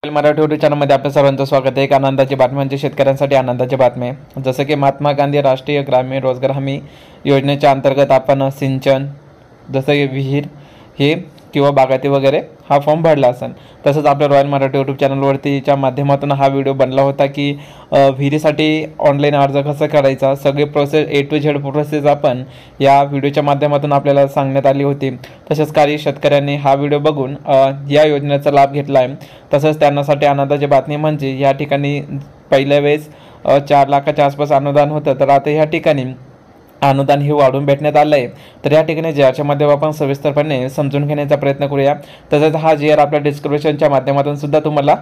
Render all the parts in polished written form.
Marathi YouTube चॅनलमध्ये आपल्या सर्वांचं स्वागत आहे। एक आनंदाची बातमी म्हणजे शेतकऱ्यांसाठी आनंदाची बातमी आहे। जसं की महात्मा गांधी राष्ट्रीय ग्रामीण रोजगार हमी योजनेच्या अंतर्गत आपण सिंचन जसं की विहीर हे किंवा बागायती वगैरे हा फॉर्म भरला असेल। तसंच आपल्या रॉयल मराठी यूट्यूब चॅनलवरतीच्या माध्यमातून हा व्हिडिओ बनला होता की विहिरीसाठी ऑनलाईन अर्ज कसा करायचा, सगळे process A to Z process आपण या व्हिडिओच्या माध्यमातून आपल्याला सांगण्यात आली होती। तसेच काही शेतकऱ्यांनी हा व्हिडिओ बघून या योजनेचा लाभ घेतला आहे। तसंच त्यांच्यासाठी आनंदाची बातमी म्हणजे या ठिकाणी पहिल्या वेळेस 4 लाखाच्या आसपास अनुदान होतं, तर आता या ठिकाणी अनुदान हे वाढून भेटण्यात आलं आहे। तर या ठिकाणी JRच्या माध्यमातून आपण सविस्तरपणे समजून घेण्याचा प्रयत्न करूया। तसंच हा JR आपल्या डिस्क्रिप्शनच्या माध्यमातून सुद्धा तुम्हाला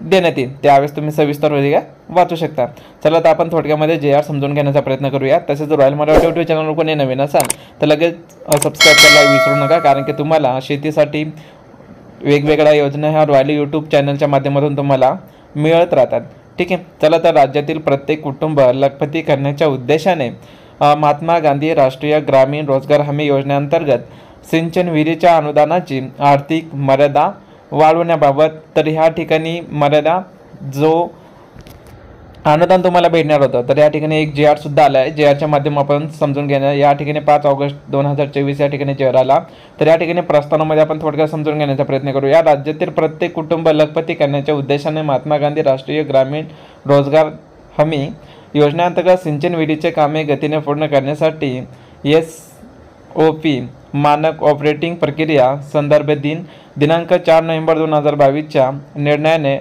देण्यात येईल, त्यावेळेस तुम्ही सविस्तररित्या वाचू शकता। चला तर आपण थोडक्यामध्ये JR समजून घेण्याचा प्रयत्न करूया। तसेच रॉयल मराठी यूट्यूब चॅनलवर कोणी नवीन असाल तर लगेच सबस्क्राईब करायला विसरू नका, कारण की तुम्हाला शेतीसाठी वेगवेगळ्या योजना ह्या रॉयल यूट्यूब चॅनलच्या माध्यमातून तुम्हाला मिळत राहतात। ठीक आहे, चला तर राज्यातील प्रत्येक कुटुंब लखपती करण्याच्या उद्देशाने महात्मा गांधी राष्ट्रीय ग्रामीण रोजगार हमी योजनेअंतर्गत सिंचन विहिरीच्या अनुदानाची आर्थिक मर्यादा वाढवण्याबाबत तर ह्या ठिकाणी मर्यादा जो अनुदान तुम्हाला भेटणार होतं, तर या ठिकाणी एक JR सुद्धा आला आहे। JRच्या माध्यमातून आपण समजून घेणार। या ठिकाणी 5 ऑगस्ट 2024 या ठिकाणी JR आला। तर या ठिकाणी प्रस्तावनामध्ये आपण थोडक्यात समजून घेण्याचा प्रयत्न करू। या राज्यातील प्रत्येक कुटुंब लखपती करण्याच्या उद्देशाने महात्मा गांधी राष्ट्रीय ग्रामीण रोजगार हमी योजनेअंतर्गत सिंचन विहिरीचे कामे गतीने पूर्ण करण्यासाठी SOP मानक ऑपरेटिंग प्रक्रिया संदर्भ दिनांक 4 नोव्हेंबर 2022च्या निर्णयाने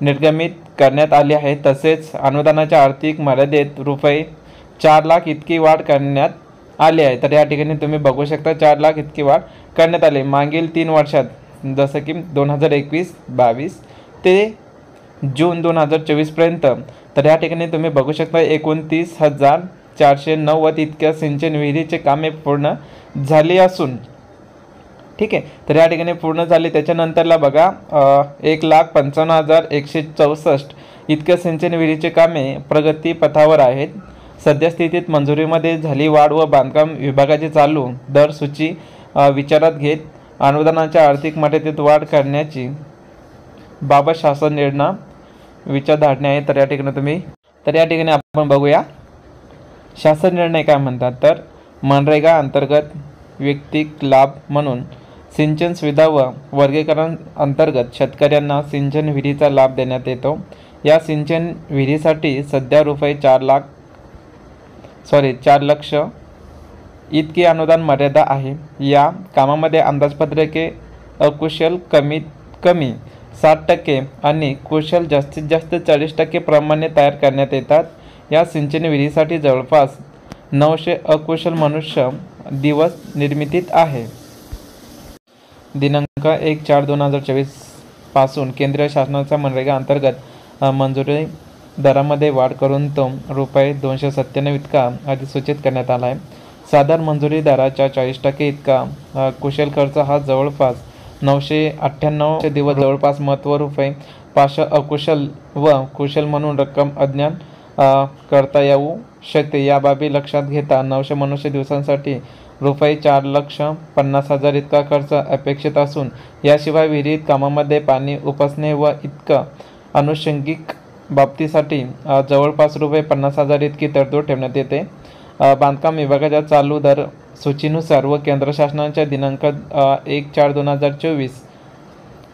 निर्गमित करण्यात आली आहे। तसेच अनुदानाच्या आर्थिक मर्यादेत ₹4 लाख इतकी वाढ करण्यात आली आहे। तर या ठिकाणी तुम्ही बघू शकता 4 लाख इतकी वाढ करण्यात आली मागील 3 वर्षात, जसं की 2021-22 ते जून 2024 पर्यंत। तर या ठिकाणी तुम्ही बघू शकता 29,490 इतक्या सिंचन विहिरीचे कामे पूर्ण झाली असून, ठीक आहे, तर या ठिकाणी पूर्ण झाली। त्याच्यानंतरला बघा 1,55,164 इतक्या सिंचन विहिरीचे कामे प्रगतीपथावर आहेत। सद्यस्थितीत मंजुरीमध्ये झाली वाढ व बांधकाम विभागाची चालू दर सूची विचारात घेत अनुदानाच्या आर्थिक मर्यादेत वाढ करण्याची बाबत शासन निर्णय विचारधारणे आहे। तर या ठिकाणी आपण बघूया शासन निर्णय काय म्हणतात। तर मनरेगा अंतर्गत वैयक्तिक लाभ म्हणून सिंचन सुविधा व वर्गीकरण अंतर्गत शेतकऱ्यांना सिंचन विहिरीचा लाभ देण्यात येतो। या सिंचन विहिरीसाठी सध्या ₹4 लक्ष इतकी अनुदान मर्यादा आहे। या कामामध्ये अंदाजपत्रके अकुशल कमीत कमी 60% आणि कुशल जास्तीत जास्त 40% प्रमाणे तयार करण्यात येतात। या सिंचन विहिरीसाठी जवळपास 900 अकुशल मनुष्य दिवस निर्मितीत आहे। दिनांक 1/4/2024 पासून केंद्रीय शासनाच्या मनरेगा अंतर्गत मंजुरी दरामध्ये वाढ करून तो ₹297 इतका अधिसूचित करण्यात आला आहे। साधारण मंजुरी दराच्या 40% इतका कुशल खर्च हा जवळपास 998 दिवस जवळपास महत्त्व ₹500 अकुशल व कुशल म्हणून रक्कम अज्ञात करता येऊ शकते। या बाबी लक्षात घेता 900 मनुष्य दिवसांसाठी ₹4,50,000 इतका खर्च अपेक्षित असून, याशिवाय विहिरीत कामामध्ये पाणी उपसणे व इतकं अनुषंगिक बाबतीसाठी जवळपास ₹50,000 इतकी तरतूद ठेवण्यात येते। बांधकाम विभागाच्या चालू दर सूचीनुसार व केंद्र शासनाच्या दिनांक 1/4/2024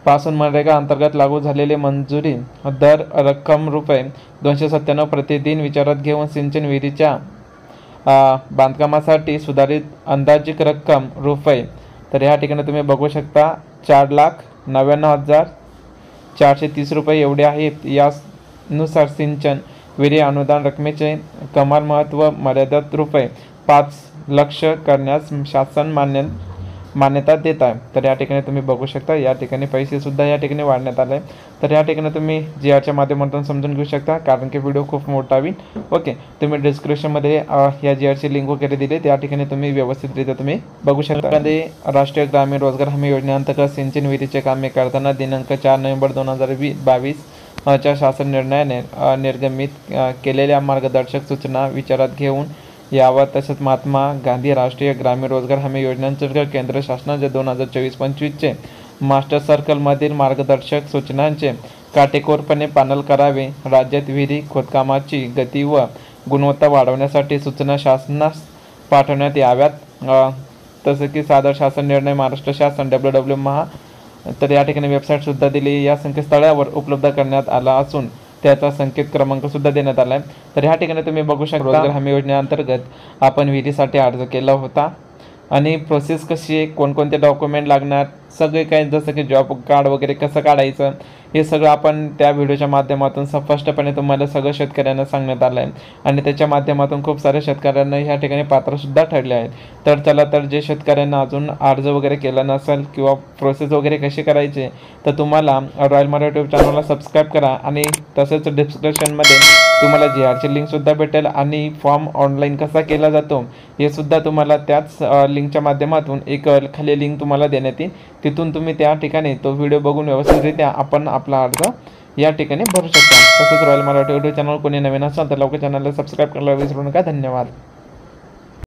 पासून मनरेगा अंतर्गत लागू झालेले मंजुरी दर रक्कम ₹297 प्रतिदिन विचारात घेऊन सिंचन विहिरीच्या बांधकामासाठी सुधारित अंदाजित रक्कम तर या ठिकाणी तुम्ही बघू शकता ₹4,99,430 एवढे आहेत। यानुसार सिंचन विहिरी अनुदान रकमेचे कमाल महत्त्व मर्यादित ₹5 लक्ष करण्यास शासन मान्यता देत आहे। तर या ठिकाणी तुम्ही बघू शकता या ठिकाणी पैसे सुद्धा या ठिकाणी वाढण्यात आले। तर या ठिकाणी तुम्ही JRच्या माध्यमातून समजून घेऊ शकता, कारण की व्हिडिओ खूप मोठा होईल। ओके, तुम्ही डिस्क्रिप्शनमध्ये या JRची लिंक वगैरे दिली, त्या ठिकाणी तुम्ही व्यवस्थितरित्या तुम्ही बघू शकता। राष्ट्रीय ग्रामीण रोजगार हमी योजनेअंतर्गत सिंचन विहिरीचे कामे करताना दिनांक 4 नोव्हेंबर 2022 च्या शासन निर्णयाने निर्गमित केलेल्या मार्गदर्शक सूचना विचारात घेऊन यावर तसेच महात्मा गांधी राष्ट्रीय ग्रामीण रोजगार हमी योजनेअंतर्गत केंद्र शासनाचे 2024-25चे मास्टर सर्कलमधील मार्गदर्शक सूचनांचे काटेकोरपणे पालन करावे. राज्यात विहिरी खोदकामाची गती व गुणवत्ता वाढवण्यासाठी सूचना शासनास पाठवण्यात याव्यात. तसं की सादर शासन निर्णय महाराष्ट्र शासन www महा तर या ठिकाणी वेबसाईटसुद्धा दिली या संकेतस्थळावर उपलब्ध करण्यात आला असून त्याचा संकेत क्रमांकसुद्धा देण्यात आला आहे. तर ह्या ठिकाणी तुम्ही बघू शकता रोजगार हमी योजनेअंतर्गत आपण विहिरीसाठी अर्ज केला होता आणि प्रोसेस कशी आहे, कोणकोणते डॉक्युमेंट लागणार, सगळे काही जसं की जॉब कार्ड वगैरे कसं काढायचं हे सगळं आपण त्या व्हिडिओच्या माध्यमातून स्पष्टपणे तुम्हाला सगळं शेतकऱ्यांना सांगण्यात आलं आहे आणि त्याच्या माध्यमातून खूप साऱ्या शेतकऱ्यांना ह्या ठिकाणी पात्रसुद्धा ठरले आहेत. तर चला, तर जे शेतकऱ्यांना अजून अर्ज वगैरे केला नसेल किंवा प्रोसेस वगैरे कशी करायची तर तुम्हाला रॉयल मराठी यूट्यूब चॅनलला सबस्क्राईब करा आणि तसेच डिस्क्रिप्शनमध्ये तुम्हाला GRची लिंकसुद्धा भेटेल आणि फॉर्म ऑनलाईन कसा केला जातो हे सुद्धा तुम्हाला त्याच लिंकच्या माध्यमातून एक खाली लिंक तुम्हाला देण्यात येईल. तिथून तुम्ही त्या ठिकाणी तो व्हिडिओ बघून व्यवस्थितरित्या आपण आपला अर्ज या ठिकाणी भरू शकता. तसेच रॉयल मराठी यूट्यूब चॅनल कोणी नवीन असाल तर लवकर चॅनलला सबस्क्राईब करायला विसरू नका. धन्यवाद.